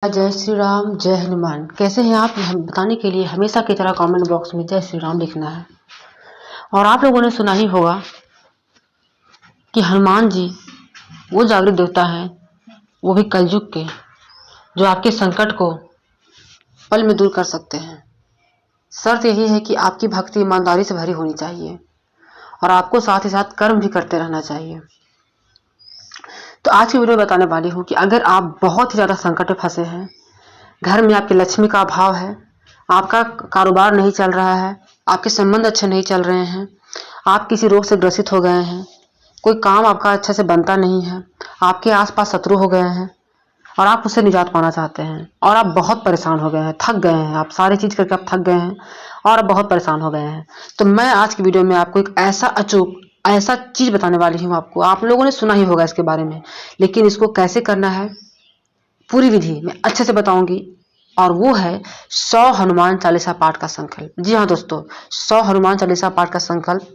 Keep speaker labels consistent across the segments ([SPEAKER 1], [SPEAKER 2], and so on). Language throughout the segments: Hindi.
[SPEAKER 1] जय श्री राम, जय हनुमान। कैसे हैं आप, हम बताने के लिए हमेशा की तरह कमेंट बॉक्स में जय श्री राम लिखना है। और आप लोगों ने सुना ही होगा कि हनुमान जी वो जागृत देवता हैं, वो भी कलयुग के, जो आपके संकट को पल में दूर कर सकते हैं। शर्त यही है कि आपकी भक्ति ईमानदारी से भरी होनी चाहिए और आपको साथ ही साथ कर्म भी करते रहना चाहिए। तो आज की वीडियो में बताने वाली हूँ कि अगर आप बहुत ही ज़्यादा संकट में फंसे हैं, घर में आपकी लक्ष्मी का अभाव है, आपका कारोबार नहीं चल रहा है, आपके संबंध अच्छे नहीं चल रहे हैं, आप किसी रोग से ग्रसित हो गए हैं, कोई काम आपका अच्छे से बनता नहीं है, आपके आसपास शत्रु हो गए हैं और आप उससे निजात पाना चाहते हैं और आप बहुत परेशान हो गए हैं, थक गए हैं, आप सारी चीज़ करके आप थक गए हैं और आप बहुत परेशान हो गए हैं। तो मैं आज की वीडियो में आपको एक ऐसा अचूक ऐसा चीज़ बताने वाली हूँ आपको। आप लोगों ने सुना ही होगा इसके बारे में, लेकिन इसको कैसे करना है पूरी विधि मैं अच्छे से बताऊंगी। और वो है 100 हनुमान चालीसा पाठ का संकल्प। जी हाँ दोस्तों, 100 हनुमान चालीसा पाठ का संकल्प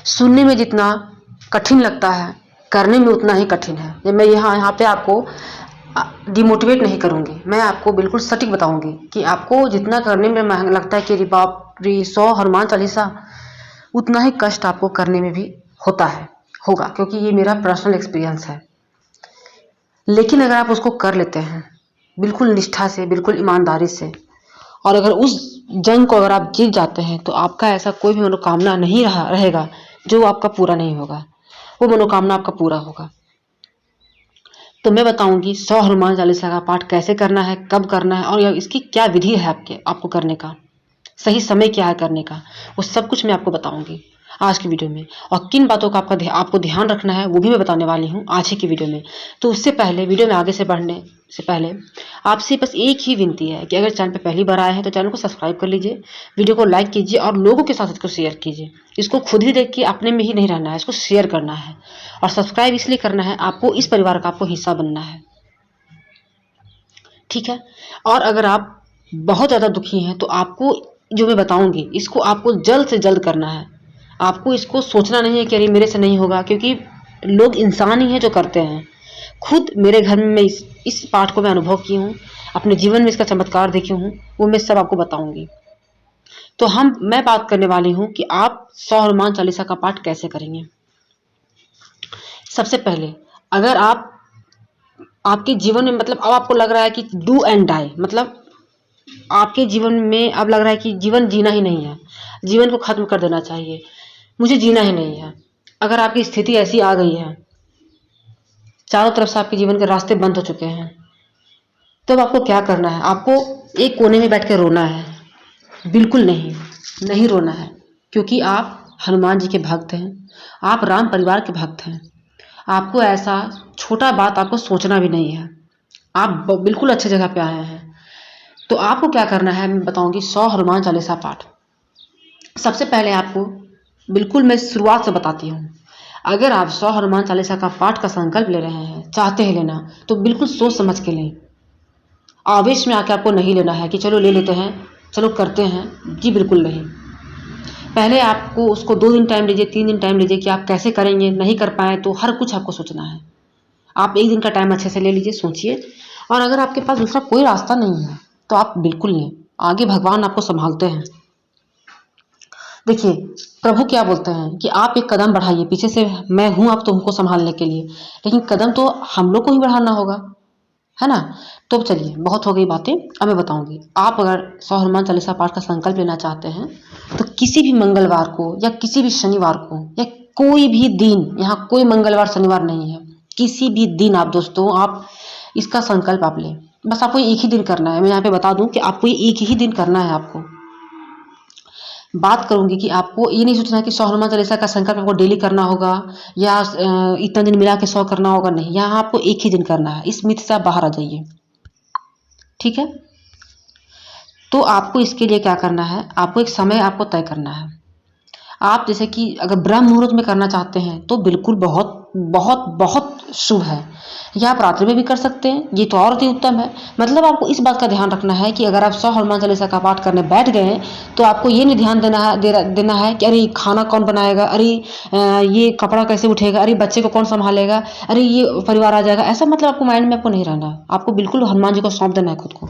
[SPEAKER 1] सुनने में जितना कठिन लगता है, करने में उतना ही कठिन है। ये मैं यहाँ पे आपको डिमोटिवेट नहीं करूँगी, मैं आपको बिल्कुल सटीक बताऊँगी कि आपको जितना करने में महंगा लगता है कि अरे बाप रे 100 हनुमान चालीसा, उतना ही कष्ट आपको करने में भी होगा, क्योंकि ये मेरा पर्सनल एक्सपीरियंस है। लेकिन अगर आप उसको कर लेते हैं बिल्कुल निष्ठा से, बिल्कुल ईमानदारी से, और अगर उस जंग को अगर आप जीत जाते हैं तो आपका ऐसा कोई भी मनोकामना नहीं रहेगा जो आपका पूरा नहीं होगा, वो मनोकामना आपका पूरा होगा। तो मैं बताऊंगी 100 हनुमान चालीसा का पाठ कैसे करना है, कब करना है और इसकी क्या विधि है आपको करने का, सही समय क्या है करने का, वो सब कुछ मैं आपको बताऊंगी आज की वीडियो में। और किन बातों का आपको ध्यान रखना है वो भी मैं बताने वाली हूँ आज ही की वीडियो में। तो उससे पहले, वीडियो में आगे से बढ़ने से पहले आपसे बस एक ही विनती है कि अगर चैनल पर पहली बार आए हैं तो चैनल को सब्सक्राइब कर लीजिए, वीडियो को लाइक कीजिए और लोगों के साथ इसको शेयर कीजिए। इसको खुद ही देख के अपने में ही नहीं रहना है, इसको शेयर करना है। और सब्सक्राइब इसलिए करना है, आपको इस परिवार का आपको हिस्सा बनना है, ठीक है। और अगर आप बहुत ज़्यादा दुखी हैं तो आपको जो मैं बताऊंगी इसको आपको जल्द से जल्द करना है। आपको इसको सोचना नहीं है कि अरे मेरे से नहीं होगा, क्योंकि लोग इंसान ही हैं जो करते हैं। खुद मेरे घर में मैं इस पाठ को मैं अनुभव की हूँ, अपने जीवन में इसका चमत्कार देखी हूँ, वो मैं सब आपको बताऊंगी। तो मैं बात करने वाली हूँ कि आप 100 हनुमान चालीसा का पाठ कैसे करेंगे। सबसे पहले, अगर आपके जीवन में मतलब अब आपको लग रहा है कि डू एंड डाई, मतलब आपके जीवन में अब लग रहा है कि जीवन जीना ही नहीं है, जीवन को खत्म कर देना चाहिए, मुझे जीना ही नहीं है। अगर आपकी स्थिति ऐसी आ गई है, चारों तरफ से आपके जीवन के रास्ते बंद हो चुके हैं, तो अब आपको क्या करना है, आपको एक कोने में बैठ कर रोना है। बिल्कुल नहीं रोना है, क्योंकि आप हनुमान जी के भक्त हैं, आप राम परिवार के भक्त हैं। आपको ऐसा छोटा बात आपको सोचना भी नहीं है, आप बिल्कुल अच्छे जगह पे आए हैं। तो आपको क्या करना है मैं बताऊंगी। 100 हनुमान चालीसा पाठ, सबसे पहले आपको बिल्कुल मैं शुरुआत से बताती हूँ। अगर आप 100 हनुमान चालीसा का पाठ का संकल्प ले रहे हैं, चाहते हैं लेना, तो बिल्कुल सोच समझ के लें। आवेश में आके आपको नहीं लेना है कि चलो ले लेते हैं, चलो करते हैं, जी बिल्कुल नहीं। पहले आपको उसको 2 दिन टाइम लीजिए, 3 दिन टाइम लीजिए कि आप कैसे करेंगे। नहीं कर पाए तो हर कुछ आपको सोचना है। आप 1 दिन का टाइम अच्छे से ले लीजिए, सोचिए। और अगर आपके पास दूसरा कोई रास्ता नहीं है तो आप बिल्कुल लें, आगे भगवान आपको संभालते हैं। देखिए, प्रभु क्या बोलते हैं कि आप एक कदम बढ़ाइए, पीछे से मैं हूं आप तुमको संभालने के लिए, लेकिन कदम तो हम लोग को ही बढ़ाना होगा, है ना। तो चलिए, बहुत हो गई बातें, अब मैं बताऊंगी। आप अगर 100 हनुमान चालीसा पाठ का संकल्प लेना चाहते हैं तो किसी भी मंगलवार को या किसी भी शनिवार को या कोई भी दिन, यहाँ कोई मंगलवार शनिवार नहीं है, किसी भी दिन आप दोस्तों आप इसका संकल्प आप लें। बस आपको एक ही दिन करना है। मैं यहाँ पे बता दूं कि आपको ये एक ही दिन करना है। आपको बात करूंगी कि आपको ये नहीं सोचना कि 100 हनुमान चालीसा का संकल्प आपको डेली करना होगा या इतना दिन मिला के 100 करना होगा, नहीं, यहाँ आपको एक ही दिन करना है। इस मिथ से आप बाहर आ जाइए, ठीक है। तो आपको इसके लिए क्या करना है, आपको एक समय आपको तय करना है। आप जैसे कि अगर ब्रह्म मुहूर्त में करना चाहते हैं तो बिल्कुल बहुत बहुत बहुत शुभ है। या आप रात्रि में भी कर सकते हैं, ये तो और अति उत्तम है। मतलब आपको इस बात का ध्यान रखना है कि अगर आप 100 हनुमान चालीसा का पाठ करने बैठ गए हैं तो आपको ये नहीं ध्यान देना है कि अरे खाना कौन बनाएगा, अरे ये कपड़ा कैसे उठेगा, अरे बच्चे को कौन संभालेगा, अरे ये परिवार आ जाएगा। ऐसा मतलब आपको माइंड में आपको नहीं रहना है। आपको बिल्कुल हनुमान जी को सौंप देना है खुद को।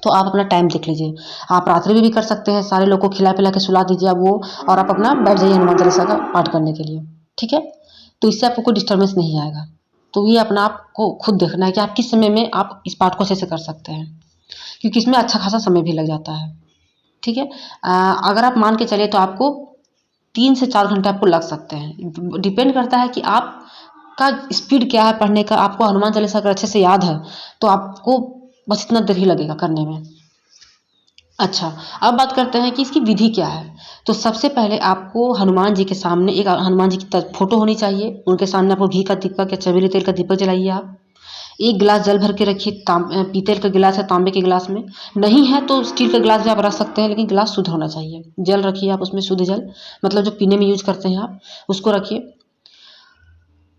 [SPEAKER 1] तो आप अपना टाइम देख लीजिए। आप रात्रि में भी कर सकते हैं, सारे लोग को खिला पिला के सुला दीजिए आप वो, और आप अपना बैठ जाइए हनुमान चालीसा का पाठ करने के लिए। ठीक है, तो इससे आपको कोई डिस्टर्बेंस नहीं आएगा। तो ये अपना आपको खुद देखना है कि आप किस समय में आप इस पाठ को अच्छे से कर सकते हैं, क्योंकि इसमें अच्छा खासा समय भी लग जाता है। ठीक है, अगर आप मान के चले तो आपको 3 से 4 घंटे आपको लग सकते हैं। डिपेंड करता है कि आप का स्पीड क्या है पढ़ने का। आपको हनुमान चालीसा अगर अच्छे से याद है तो आपको बस इतना देर ही लगेगा करने में। अच्छा, अब बात करते हैं कि इसकी विधि क्या है। तो सबसे पहले आपको हनुमान जी के सामने एक हनुमान जी की फोटो होनी चाहिए। उनके सामने आपको घी का दीपक या चमेली तेल का दीपक जलाइए आप। एक गिलास जल भर के रखिए, पीतल का गिलास है, तांबे के गिलास में। नहीं है तो स्टील का गिलास भी आप रख सकते हैं, लेकिन गिलास शुद्ध होना चाहिए। जल रखिए आप उसमें, शुद्ध जल, मतलब जो पीने में यूज करते हैं आप, उसको रखिए।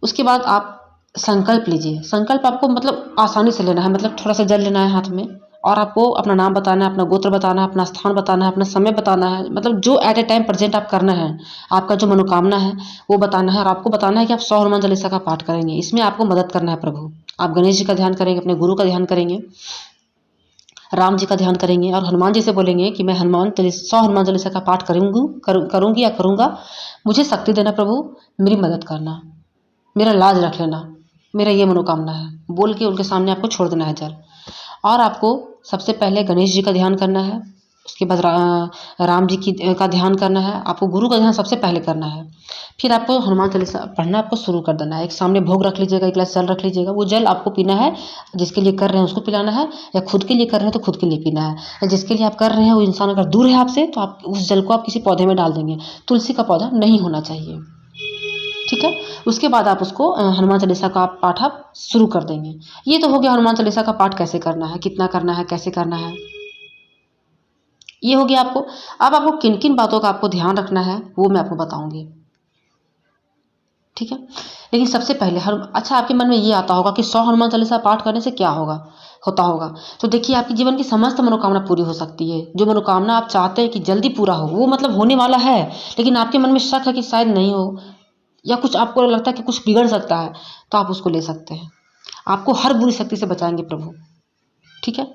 [SPEAKER 1] उसके बाद आप संकल्प लीजिए। संकल्प आपको मतलब आसानी से लेना है, मतलब थोड़ा सा जल लेना है हाथ में, और आपको अपना नाम बताना है, अपना गोत्र बताना है, अपना स्थान बताना है, अपना समय बताना है, मतलब जो एट ए टाइम प्रेजेंट आप करना है, आपका जो मनोकामना है वो बताना है। और आपको बताना है कि आप 100 हनुमान चालीसा का पाठ करेंगे। इसमें आपको मदद करना है प्रभु। आप गणेश जी का ध्यान करेंगे, अपने गुरु का ध्यान करेंगे, राम जी का ध्यान करेंगे, और हनुमान जी से बोलेंगे कि मैं 100 हनुमान चालीसा का पाठ करूँगी या करूँगा। मुझे शक्ति देना प्रभु, मेरी मदद करना, मेरा लाज रख लेना, मेरा ये मनोकामना है, बोल के उनके सामने आपको छोड़ देना है जल। और आपको सबसे पहले गणेश जी का ध्यान करना है। उसके बाद राम जी की का ध्यान करना है। आपको गुरु का ध्यान सबसे पहले करना है। फिर आपको हनुमान चालीसा पढ़ना आपको शुरू कर देना है। एक सामने भोग रख लीजिएगा, एक गिलास जल रख लीजिएगा। वो जल आपको पीना है, जिसके लिए कर रहे हैं उसको पिलाना है, या खुद के लिए कर रहे हैं तो खुद के लिए पीना है। या जिसके लिए आप कर रहे हैं वो इंसान अगर दूर है आपसे तो आप उस जल को आप किसी पौधे में डाल देंगे। तुलसी का पौधा नहीं होना चाहिए। ठीक है, उसके बाद आप उसको हनुमान चालीसा का पाठ आप शुरू कर देंगे। ये तो हो गया हनुमान चालीसा का पाठ कैसे करना है, कितना करना है, कैसे करना है, ये हो गया आपको। अब आपको किन किन बातों का आपको ध्यान रखना है वो मैं आपको बताऊंगी। ठीक है, लेकिन सबसे पहले अच्छा, आपके मन में ये आता होगा कि 100 हनुमान चालीसा पाठ करने से क्या होता होगा। तो देखिए, आपकी जीवन की समस्त मनोकामना पूरी हो सकती है। जो मनोकामना आप चाहते हैं कि जल्दी पूरा हो, वो मतलब होने वाला है, लेकिन आपके मन में शक है कि शायद नहीं हो, या कुछ आपको लगता है कि कुछ बिगड़ सकता है, तो आप उसको ले सकते हैं। आपको हर बुरी शक्ति से बचाएंगे प्रभु। ठीक है,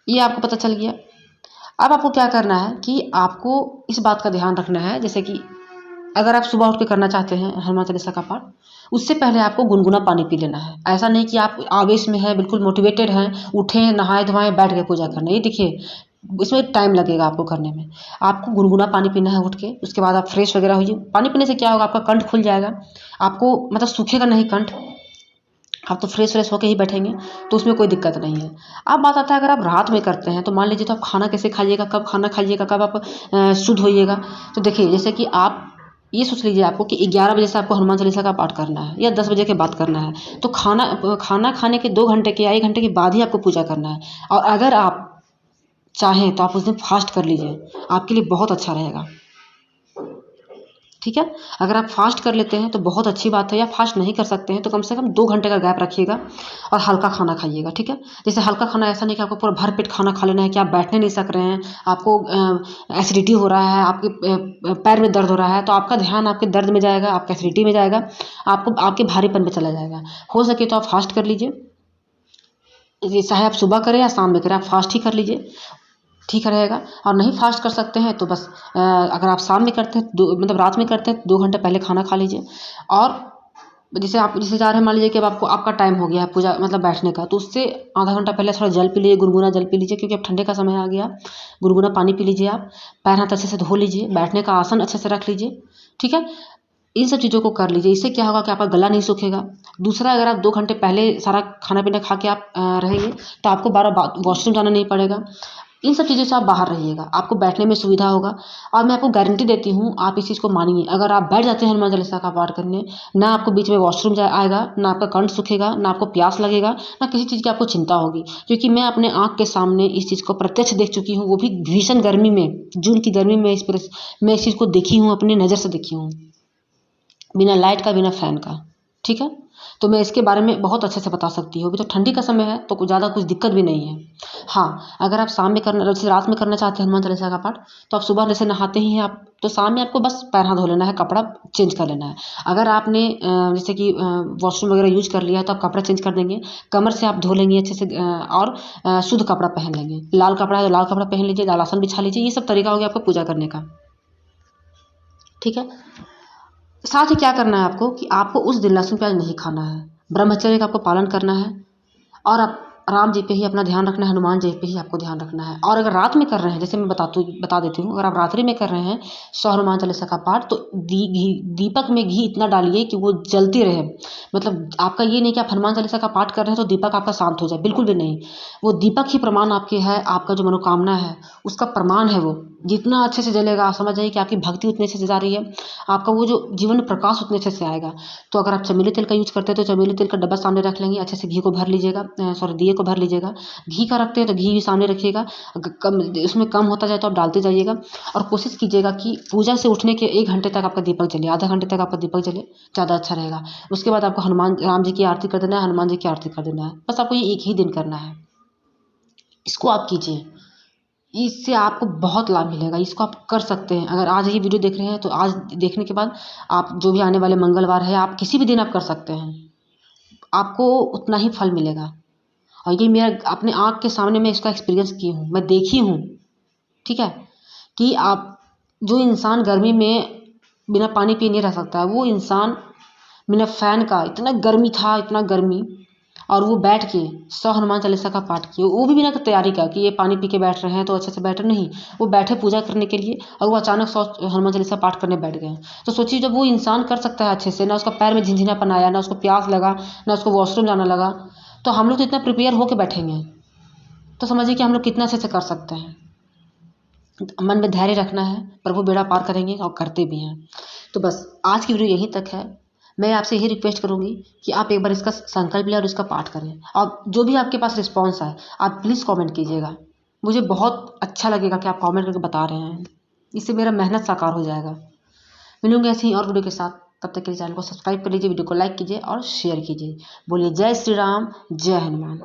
[SPEAKER 1] ये आपको पता चल गया। अब आपको क्या करना है कि आपको इस बात का ध्यान रखना है, जैसे कि अगर आप सुबह उठ के करना चाहते हैं हनुमान चालीसा का पाठ, उससे पहले आपको गुनगुना पानी पी लेना है। ऐसा नहीं कि आप आवेश में हैं, बिल्कुल मोटिवेटेड हैं, उठें, नहाए धोएं, बैठ गए पूजा करने। ये देखिए, इसमें टाइम लगेगा आपको करने में। आपको गुनगुना पानी पीना है उठ के। उसके बाद आप फ्रेश वगैरह होइए। पानी पीने से क्या होगा, आपका कंठ खुल जाएगा, आपको मतलब सूखेगा नहीं कंठ। आप तो फ्रेश होके ही बैठेंगे, तो उसमें कोई दिक्कत नहीं है। अब बात आता है अगर आप रात में करते हैं तो मान लीजिए, तो आप खाना कैसे खाइएगा, कब खाना खाइएगा, कब आप शुद्ध होइएगा। तो देखिए, जैसे कि आप ये सोच लीजिए आपको कि 11 बजे से आपको हनुमान चालीसा का पाठ करना है, या 10 बजे के बाद करना है, तो खाना खाने के 2 घंटे के या 1 घंटे के बाद ही आपको पूजा करना है। और अगर आप चाहें तो आप उस दिन फास्ट कर लीजिए, आपके लिए बहुत अच्छा रहेगा। ठीक है, अगर आप फास्ट कर लेते हैं तो बहुत अच्छी बात है, या फास्ट नहीं कर सकते हैं तो कम से कम 2 घंटे का गैप रखिएगा और हल्का खाना खाइएगा। ठीक है, जैसे हल्का खाना ऐसा नहीं कि आपको पूरा भर पेट खाना खा लेना है कि आप बैठने नहीं सक रहे हैं, आपको एसिडिटी हो रहा है, आपके पैर में दर्द हो रहा है, तो आपका ध्यान आपके दर्द में जाएगा, आपके एसिडिटी में जाएगा, आपको आपके भारीपन में चला जाएगा। हो सके तो आप फास्ट कर लीजिए, चाहे आप सुबह करें या शाम में करें, आप फास्ट ही कर लीजिए, ठीक रहेगा। और नहीं फास्ट कर सकते हैं तो बस अगर आप शाम में करते हैं, मतलब रात में करते हैं, 2 घंटे पहले खाना खा लीजिए। और जैसे आप जैसे जा रहे हैं, मान लीजिए कि अब आपका टाइम हो गया है पूजा मतलब बैठने का, तो उससे आधा घंटा पहले थोड़ा जल पी लीजिए, गुनगुना जल पी लीजिए, क्योंकि अब ठंडे का समय आ गया। गुनगुना पानी पी लीजिए, आप पैर हाथ अच्छे से धो लीजिए, बैठने का आसन अच्छे से रख लीजिए। ठीक है, इन सब चीज़ों को कर लीजिए। इससे क्या होगा कि आपका गला नहीं सूखेगा। दूसरा, अगर आप 2 घंटे पहले सारा खाना पीना खा के आप रहेंगे तो आपको बार बार वॉशरूम जाना नहीं पड़ेगा। इन सब चीज़ों से आप बाहर रहिएगा, आपको बैठने में सुविधा होगा। और मैं आपको गारंटी देती हूँ, आप इस चीज़ को मानिए, अगर आप बैठ जाते हैं हनुमान चालीसा का पाठ करने, ना आपको बीच में वॉशरूम आएगा, ना आपका कंठ सूखेगा, ना आपको प्यास लगेगा, ना किसी चीज़ की आपको चिंता होगी। क्योंकि मैं अपने आँख के सामने इस चीज़ को प्रत्यक्ष देख चुकी हूँ, वो भी भीषण गर्मी में, जून की गर्मी में मैं इस चीज़ को देखी हूँ, अपनी नज़र से देखी हूँ, बिना लाइट का, बिना फ़ैन का। ठीक है? तो मैं इसके बारे में बहुत अच्छे से बता सकती हूँ। अभी तो ठंडी का समय है, तो कुछ ज़्यादा कुछ दिक्कत भी नहीं है। हाँ, अगर आप शाम में करना, जैसे रात में करना चाहते हैं हनुमान चालीसा का पाठ, तो आप सुबह जैसे नहाते ही हैं आप, तो शाम में आपको बस पैर हाथ धो लेना है, कपड़ा चेंज कर लेना है। अगर आपने जैसे कि वॉशरूम वगैरह यूज़ कर लिया है, तो आप कपड़ा चेंज कर देंगे, कमर से आप धो लेंगे अच्छे से, और शुद्ध कपड़ा पहन लेंगे। लाल कपड़ा है तो लाल कपड़ा पहन लीजिए, लाल आसन बिछा लीजिए। ये सब तरीका हो गया आपको पूजा करने का। ठीक है? साथ ही क्या करना है आपको, कि आपको उस दिन लहसुन प्याज नहीं खाना है, ब्रह्मचर्य का आपको पालन करना है, और आप राम जी पे ही अपना ध्यान रखना है, हनुमान जी पे ही आपको ध्यान रखना है। और अगर रात में कर रहे हैं, जैसे मैं बता देती हूँ, अगर आप रात्रि में कर रहे हैं 100 हनुमान चालीसा का पाठ, तो दीपक में घी इतना डालिए कि वो जलती रहे। मतलब आपका ये नहीं कि आप हनुमान चालीसा का पाठ कर रहे हैं तो दीपक आपका शांत हो जाए, बिल्कुल भी नहीं। वो दीपक ही प्रमाण आपके है, आपका जो मनोकामना है उसका प्रमाण है। वो जितना अच्छे से जलेगा, आप समझ जाइए कि आपकी भक्ति उतने अच्छे से जा रही है, आपका वो जो जीवन में प्रकाश उतने अच्छे से आएगा। तो अगर आप चमेली तेल का यूज़ करते हैं, तो चमेली तेल का डब्बा सामने रख लेंगे, अच्छे से घी को भर लीजिएगा, सॉरी दिए को भर लीजिएगा। घी का रखते हैं तो घी भी सामने रखिएगा, कम उसमें कम होता जाए तो आप डालते जाइएगा। और कोशिश कीजिएगा कि पूजा से उठने के 1 घंटे तक आपका दीपक जले, आधा घंटे तक आपका दीपक जले, ज़्यादा अच्छा रहेगा। उसके बाद आपको हनुमान राम जी की आरती कर देना है, हनुमान जी की आरती कर देना है। बस आपको ये एक ही दिन करना है। इसको आप कीजिए, इससे आपको बहुत लाभ मिलेगा। इसको आप कर सकते हैं। अगर आज ये वीडियो देख रहे हैं, तो आज देखने के बाद आप जो भी आने वाले मंगलवार है, आप किसी भी दिन आप कर सकते हैं, आपको उतना ही फल मिलेगा। और ये मेरा अपने आँख के सामने मैं इसका एक्सपीरियंस की हूँ, मैं देखी हूँ। ठीक है? कि आप, जो इंसान गर्मी में बिना पानी पिए नहीं रह सकता है, वो इंसान बिना फ़ैन का, इतना गर्मी था, इतना गर्मी, और वो बैठ के 100 हनुमान चालीसा का पाठ किए, वो भी बिना तैयारी का, कि ये पानी पी के बैठ रहे हैं तो अच्छे से बैठे नहीं। वो बैठे पूजा करने के लिए, और वो अचानक 100 हनुमान चालीसा पाठ करने बैठ गए। तो सोचिए, जब वो इंसान कर सकता है अच्छे से, ना उसका पैर में झिनझिनापन आया, ना उसको प्यास लगा, ना उसको वॉशरूम जाना लगा, तो हम लोग तो इतना प्रिपेयर होके बैठेंगे। तो समझिए कि हम लोग कितना अच्छे से कर सकते हैं। मन में धैर्य रखना है, प्रभु बेड़ा पार करेंगे, और करते भी हैं। तो बस आज की वीडियो यहीं तक है। मैं आपसे यही रिक्वेस्ट करूँगी कि आप एक बार इसका संकल्प लें और इसका पाठ करें, और जो भी आपके पास रिस्पॉन्स आए, आप प्लीज़ कमेंट कीजिएगा। मुझे बहुत अच्छा लगेगा कि आप कमेंट करके बता रहे हैं। इससे मेरा मेहनत साकार हो जाएगा। मिलूंगे ऐसे ही और वीडियो के साथ। तब तक के लिए चैनल को सब्सक्राइब कर लीजिए, वीडियो को लाइक कीजिए और शेयर कीजिए। बोलिए जय श्री राम, जय हनुमान।